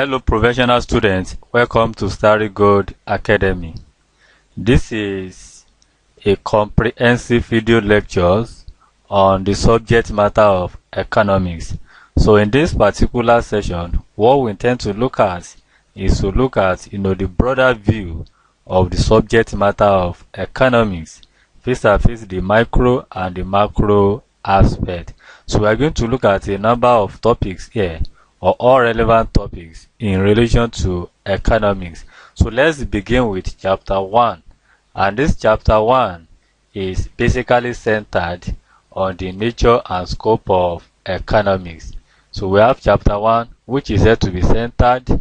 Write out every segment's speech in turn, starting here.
Hello professional students, welcome to Starry Gold Academy. This is a comprehensive video lectures on the subject matter of economics. So in this particular session, what we intend to look at is to look at the broader view of the subject matter of economics, vis-a-vis the micro and the macro aspect. So we are going to look at a number of topics here, or all relevant topics in relation to economics. So let's begin with chapter 1. And this chapter 1 is basically centered on the nature and scope of economics. So we have chapter 1, which is said to be centered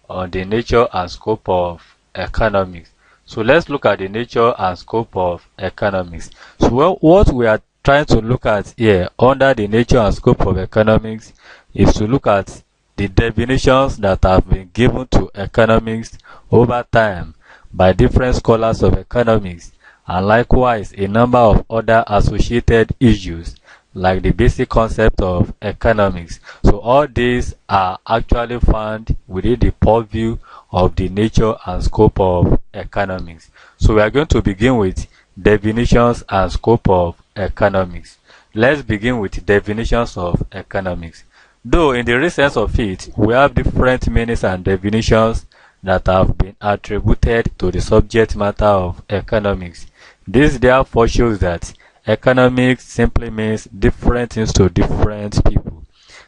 on the nature and scope of economics. So let's look at the nature and scope of economics. So what we are trying to look at here under the nature and scope of economics is to look at the definitions that have been given to economics over time by different scholars of economics, and likewise a number of other associated issues like the basic concept of economics. So all these are actually found within the purview of the nature and scope of economics. So we are going to begin with definitions and scope of economics. Let's begin with definitions of economics. Though in the real sense of it, we have different meanings and definitions that have been attributed to the subject matter of economics. This therefore shows that economics simply means different things to different people.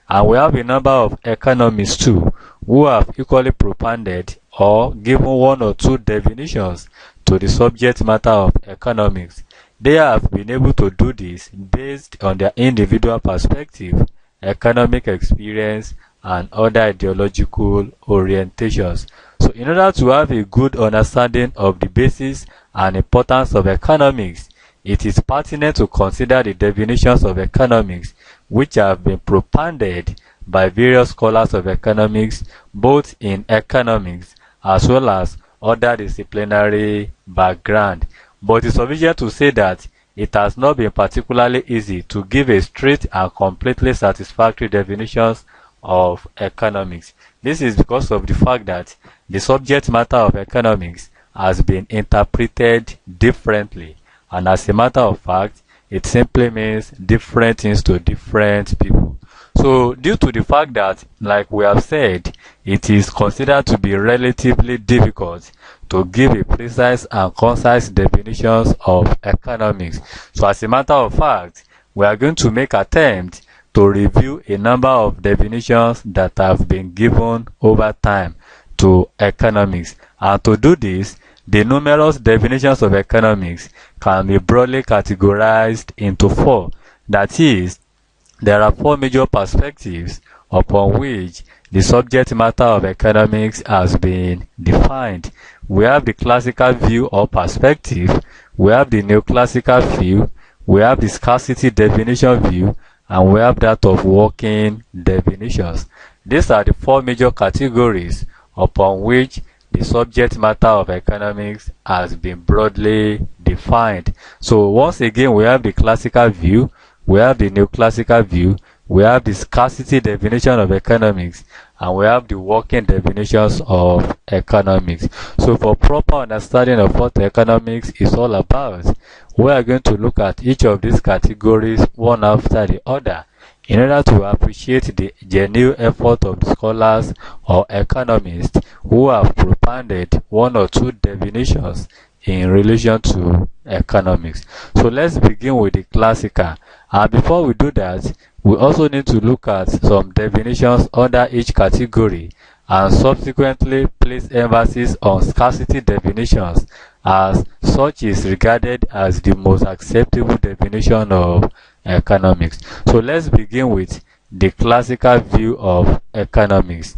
And we have a number of economists too who have equally propounded or given one or two definitions to the subject matter of economics. They have been able to do this based on their individual perspective, economic experience, and other ideological orientations. So in order to have a good understanding of the basis and importance of economics, it is pertinent to consider the definitions of economics which have been propounded by various scholars of economics, both in economics as well as other disciplinary background. But it's sufficient to say that it has not been particularly easy to give a straight and completely satisfactory definitions of economics. This is because of the fact that the subject matter of economics has been interpreted differently, and as a matter of fact, it simply means different things to different people. So due to the fact that, like we have said, it is considered to be relatively difficult to give a precise and concise definitions of economics. So as a matter of fact, we are going to make attempt to review a number of definitions that have been given over time to economics. And to do this, the numerous definitions of economics can be broadly categorized into four. That is, there are four major perspectives upon which the subject matter of economics has been defined. We have the classical view or perspective, we have the neoclassical view, we have the scarcity definition view, and we have that of working definitions. These are the four major categories upon which the subject matter of economics has been broadly defined. So once again, we have the classical view, we have the neoclassical view, we have the scarcity definition of economics, and we have the working definitions of economics. So for proper understanding of what economics is all about, we are going to look at each of these categories one after the other in order to appreciate the genuine effort of the scholars or economists who have propounded one or two definitions in relation to economics. So let's begin with the classical. And before we do that, we also need to look at some definitions under each category and subsequently place emphasis on scarcity definitions, as such is regarded as the most acceptable definition of economics. So let's begin with the classical view of economics.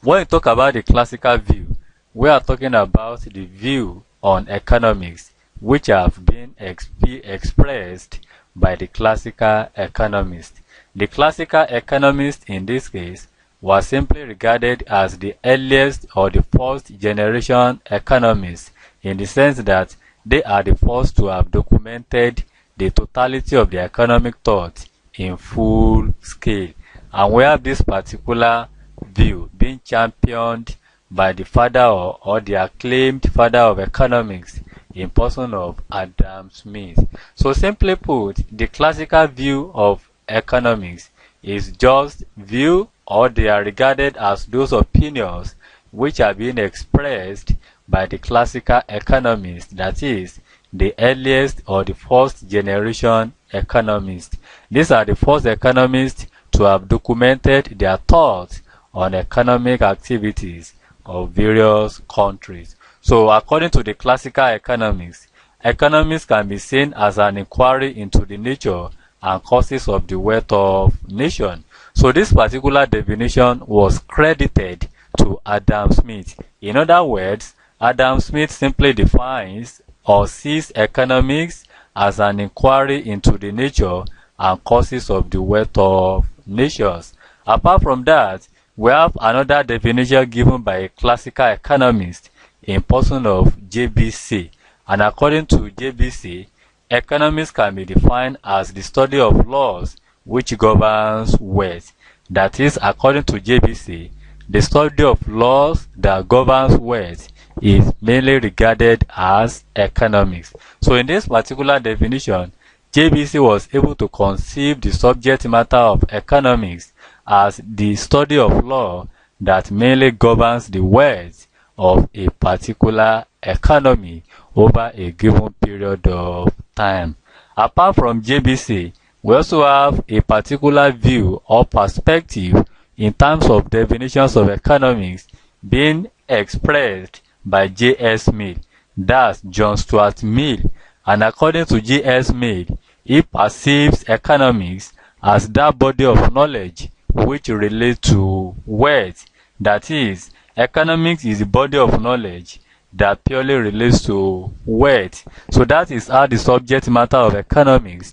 When we talk about the classical view, we are talking about the view on economics which have been expressed by the classical economist. The classical economist in this case was simply regarded as the earliest or the first generation economists, in the sense that they are the first to have documented the totality of the economic thought in full scale. And we have this particular view being championed by the father or the acclaimed father of economics in person of Adam Smith. So simply put, the classical view of economics is just view, or they are regarded as those opinions which are being expressed by the classical economists, that is, the earliest or the first generation economists. These are the first economists to have documented their thoughts on economic activities of various countries. So according to the classical economics, economics can be seen as an inquiry into the nature and causes of the wealth of nation. So this particular definition was credited to Adam Smith. In other words, Adam Smith simply defines or sees economics as an inquiry into the nature and causes of the wealth of nations. Apart from that, we have another definition given by a classical economist in person of JBC. And according to JBC, economics can be defined as the study of laws which governs wealth. That is, according to JBC, the study of laws that governs wealth is mainly regarded as economics. So in this particular definition, JBC was able to conceive the subject matter of economics as the study of law that mainly governs the wealth of a particular economy over a given period of time. Apart from JBC, we also have a particular view or perspective in terms of definitions of economics being expressed by J.S. Mill, that's John Stuart Mill. And according to J.S. Mill, he perceives economics as that body of knowledge which relates to wealth. That is, economics is the body of knowledge that purely relates to wealth. So that is how the subject matter of economics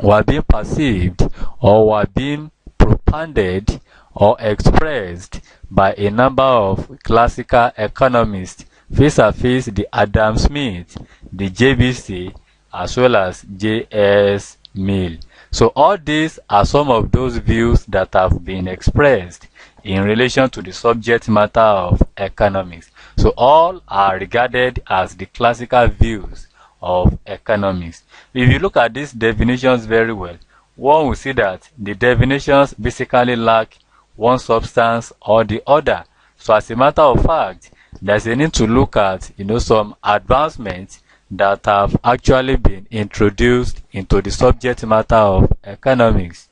were being perceived or were being propounded or expressed by a number of classical economists vis-a-vis the Adam Smith, the JBC, as well as J.S. Mill. So all these are some of those views that have been expressed in relation to the subject matter of economics. So all are regarded as the classical views of economics. If you look at these definitions very well, one will see that the definitions basically lack one substance or the other. So as a matter of fact, there's a need to look at some advancements that have actually been introduced into the subject matter of economics.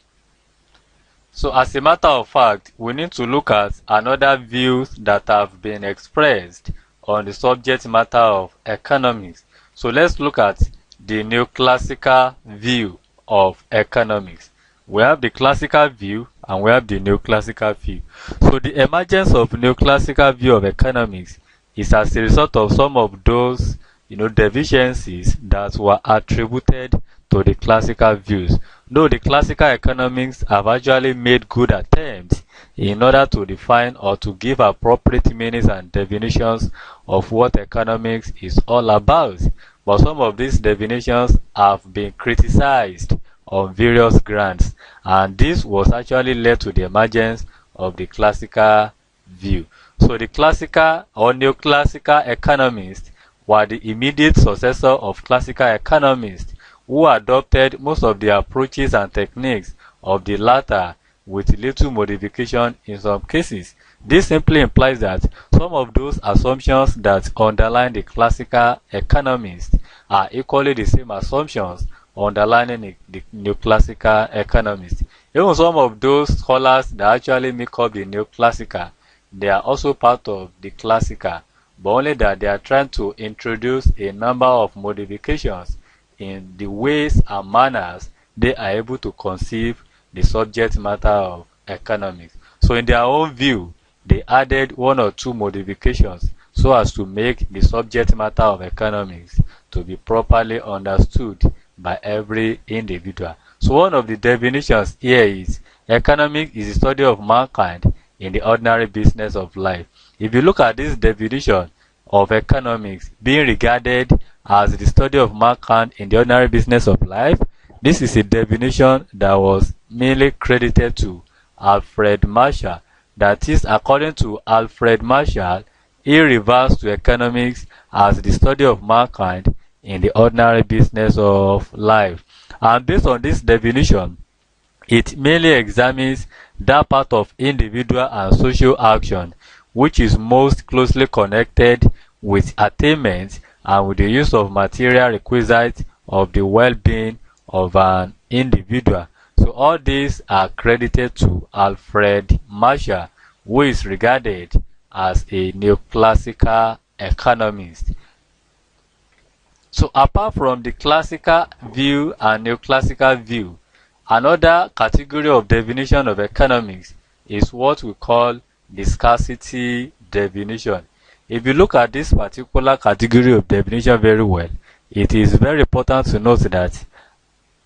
So as a matter of fact, we need to look at another views that have been expressed on the subject matter of economics. So let's look at the neoclassical view of economics. We have the classical view and we have the neoclassical view. So the emergence of neoclassical view of economics is as a result of some of those deficiencies that were attributed to the classical views. Though the classical economics have actually made good attempts in order to define or to give appropriate meanings and definitions of what economics is all about, but some of these definitions have been criticized on various grounds, and this was actually led to the emergence of the classical view. So the classical or neoclassical economists were the immediate successor of classical economists who adopted most of the approaches and techniques of the latter with little modification in some cases. This simply implies that some of those assumptions that underline the classical economists are equally the same assumptions underlining the neoclassical economists. Even some of those scholars that actually make up the neoclassical, they are also part of the classical, but only that they are trying to introduce a number of modifications in the ways and manners they are able to conceive the subject matter of economics. So in their own view, they added one or two modifications so as to make the subject matter of economics to be properly understood by every individual. So one of the definitions here is economics is the study of mankind in the ordinary business of life. If you look at this definition of economics being regarded as the study of mankind in the ordinary business of life, this is a definition that was mainly credited to Alfred Marshall. That is, according to Alfred Marshall, he refers to economics as the study of mankind in the ordinary business of life. And based on this definition, it mainly examines that part of individual and social action which is most closely connected with attainment and with the use of material requisites of the well-being of an individual. So all these are credited to Alfred Marshall, who is regarded as a neoclassical economist. So apart from the classical view and neoclassical view, another category of definition of economics is what we call viscosity definition. If you look at this particular category of definition very well, it is very important to note that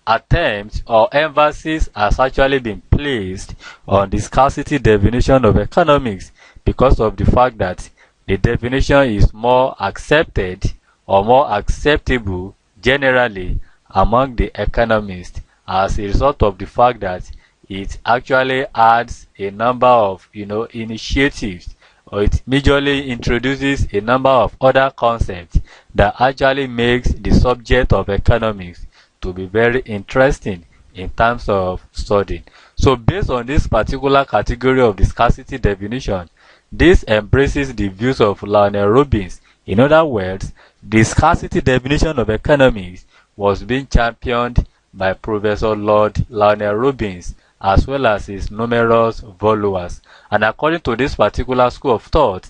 attempts or emphasis has actually been placed on the scarcity definition of economics because of the fact that the definition is more accepted or more acceptable generally among the economists as a result of the fact that it actually adds a number of initiatives, or it majorly introduces a number of other concepts that actually makes the subject of economics to be very interesting in terms of studying. So based on this particular category of the scarcity definition, this embraces the views of Lionel Robbins. In other words, the scarcity definition of economics was being championed by Professor Lord Lionel Robbins as well as his numerous followers. And according to this particular school of thought,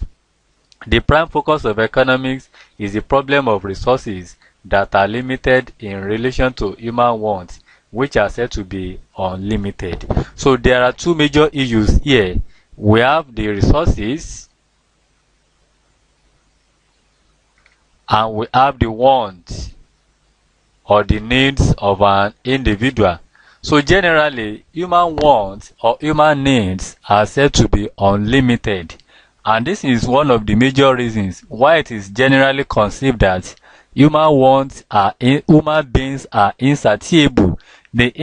the prime focus of economics is the problem of resources that are limited in relation to human wants, which are said to be unlimited. So there are two major issues here. We have the resources and we have the wants or the needs of an individual. So generally, human wants or human needs are said to be unlimited. And this is one of the major reasons why it is generally conceived that human beings are insatiable. The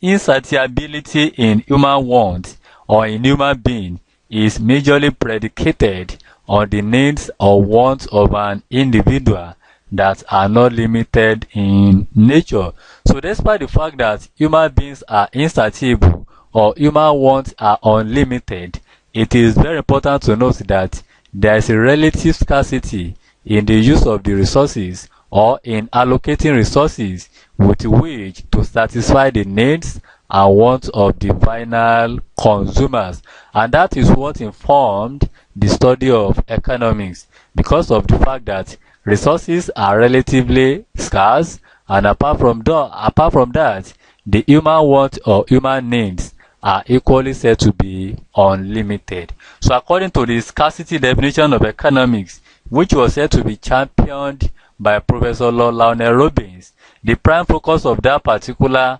insatiability in human wants or in human being is majorly predicated on the needs or wants of an individual that are not limited in nature. So despite the fact that human beings are insatiable or human wants are unlimited, it is very important to note that there is a relative scarcity in the use of the resources or in allocating resources with which to satisfy the needs and wants of the final consumers. And that is what informed the study of economics, because of the fact that resources are relatively scarce, and apart from that, the human wants or human needs are equally said to be unlimited. So according to the scarcity definition of economics, which was said to be championed by Professor Lionel Robbins, the prime focus of that particular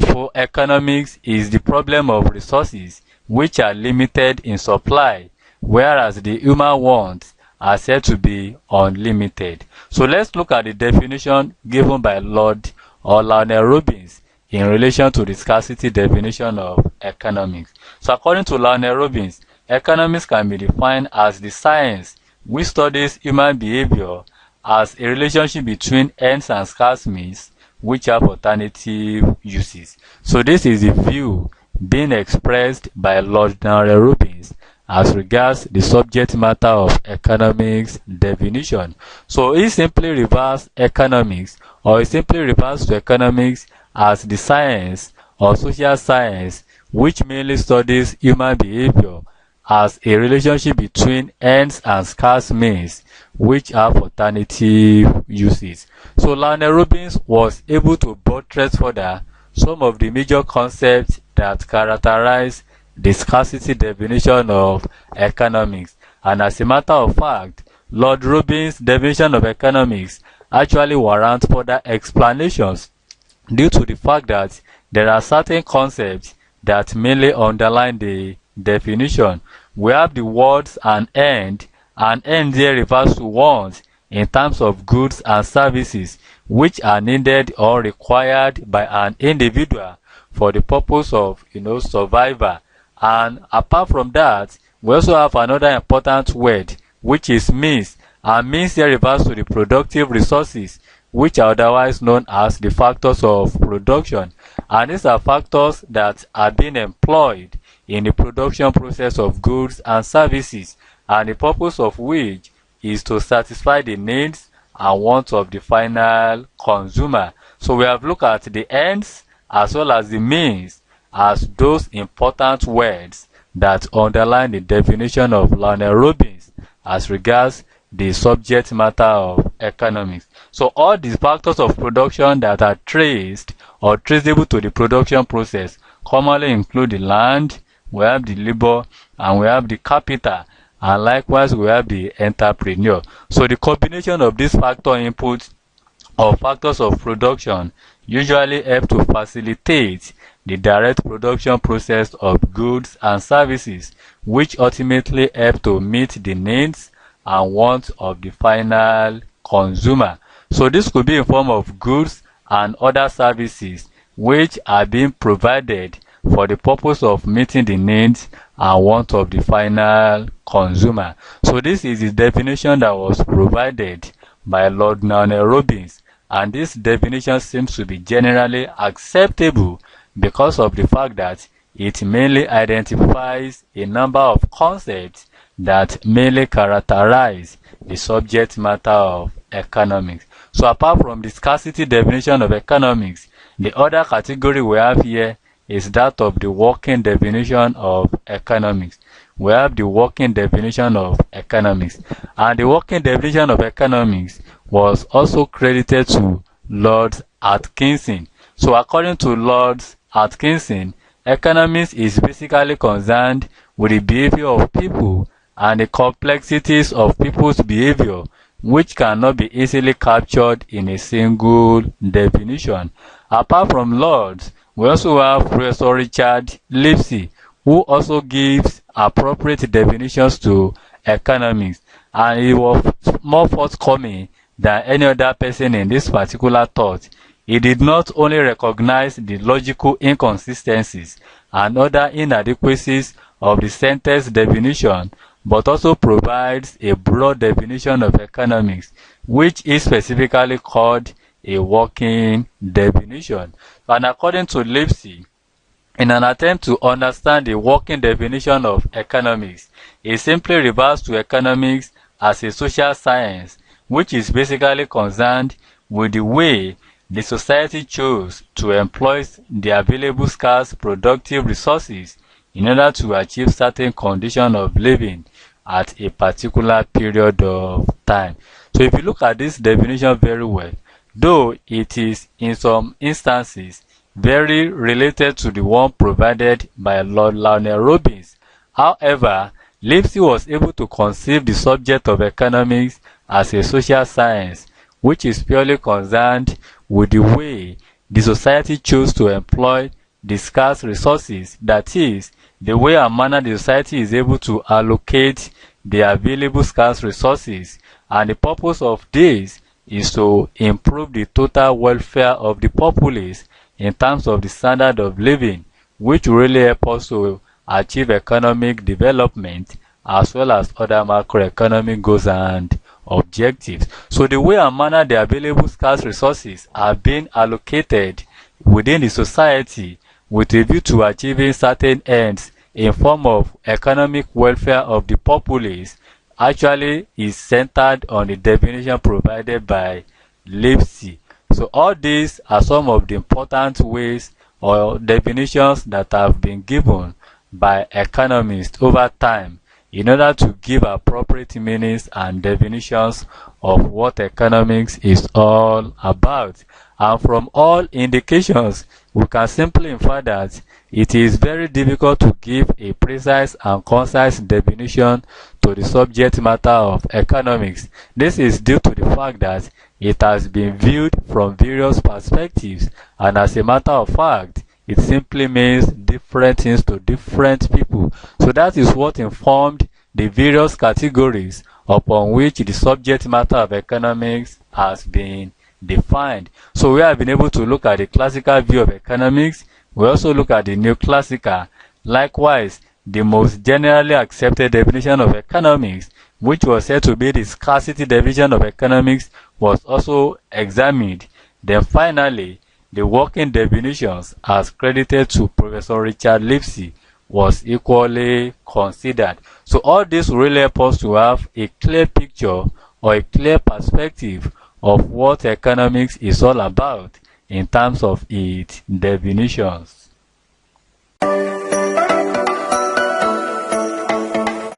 for economics is the problem of resources which are limited in supply, whereas the human wants are said to be unlimited. So let's look at the definition given by Lionel Robbins in relation to the scarcity definition of economics. So according to Lionel Robbins, economics can be defined as the science which studies human behavior as a relationship between ends and scarce means which have alternative uses. So this is the view being expressed by Lionel Robbins as regards the subject matter of economics definition. So he simply refers economics, or he simply refers to economics as the science or social science which mainly studies human behavior as a relationship between ends and scarce means which have alternative uses. So Lionel Robbins was able to buttress further some of the major concepts that characterize the scarcity definition of economics. And as a matter of fact, Lord Robbins' definition of economics actually warrants further explanations due to the fact that there are certain concepts that mainly underline the definition. We have the words an end. An end here refers to wants in terms of goods and services which are needed or required by an individual for the purpose of survival And apart from that, we also have another important word, which is means. And means here refers to the productive resources, which are otherwise known as the factors of production. And these are factors that are being employed in the production process of goods and services, and the purpose of which is to satisfy the needs and wants of the final consumer. So we have looked at the ends as well as the means as those important words that underline the definition of Lionel Robbins as regards the subject matter of economics. So all these factors of production that are traced or traceable to the production process commonly include the land, we have the labor, and we have the capital, and likewise we have the entrepreneur. So the combination of these factor inputs or factors of production usually help to facilitate the direct production process of goods and services, which ultimately help to meet the needs and wants of the final consumer. So this could be in form of goods and other services which are being provided for the purpose of meeting the needs and wants of the final consumer. So this is the definition that was provided by Lord Lionel Robbins, and this definition seems to be generally acceptable because of the fact that it mainly identifies a number of concepts that mainly characterize the subject matter of economics. So apart from the scarcity definition of economics, the other category we have here is that of the working definition of economics. We have the working definition of economics, and the working definition of economics was also credited to Lord Atkinson. So according to Lord Atkinson, economics is basically concerned with the behavior of people and the complexities of people's behavior, which cannot be easily captured in a single definition. Apart from Lords, we also have Professor Richard Lipsey, who also gives appropriate definitions to economics, and he was more forthcoming than any other person in this particular thought. He did not only recognize the logical inconsistencies and other inadequacies of the sentence definition, but also provides a broad definition of economics, which is specifically called a working definition. And according to Lipsey, in an attempt to understand the working definition of economics, he simply refers to economics as a social science, which is basically concerned with the way the society chose to employ the available scarce productive resources in order to achieve certain conditions of living at a particular period of time. So if you look at this definition very well, though it is in some instances very related to the one provided by Lord Lionel Robbins, however, Lipsey was able to conceive the subject of economics as a social science, which is purely concerned with the way the society chose to employ the scarce resources, that is, the way and manner the society is able to allocate the available scarce resources, and the purpose of this is to improve the total welfare of the populace in terms of the standard of living, which will really help us to achieve economic development as well as other macroeconomic goals and objectives. So the way and manner the available scarce resources are being allocated within the society with a view to achieving certain ends in form of economic welfare of the populace actually is centered on the definition provided by Lipsey. So all these are some of the important ways or definitions that have been given by economists over time in order to give appropriate meanings and definitions of what economics is all about. And from all indications, we can simply infer that it is very difficult to give a precise and concise definition to the subject matter of economics. This is due to the fact that it has been viewed from various perspectives, and as a matter of fact, it simply means different things to different people. So that is what informed the various categories upon which the subject matter of economics has been defined. So we have been able to look at the classical view of economics. We also look at the neoclassical. Likewise, the most generally accepted definition of economics, which was said to be the scarcity definition of economics, was also examined. Then finally, the working definitions as credited to Professor Richard Lipsey was equally considered. So all this really help us to have a clear picture or a clear perspective of what economics is all about in terms of its definitions.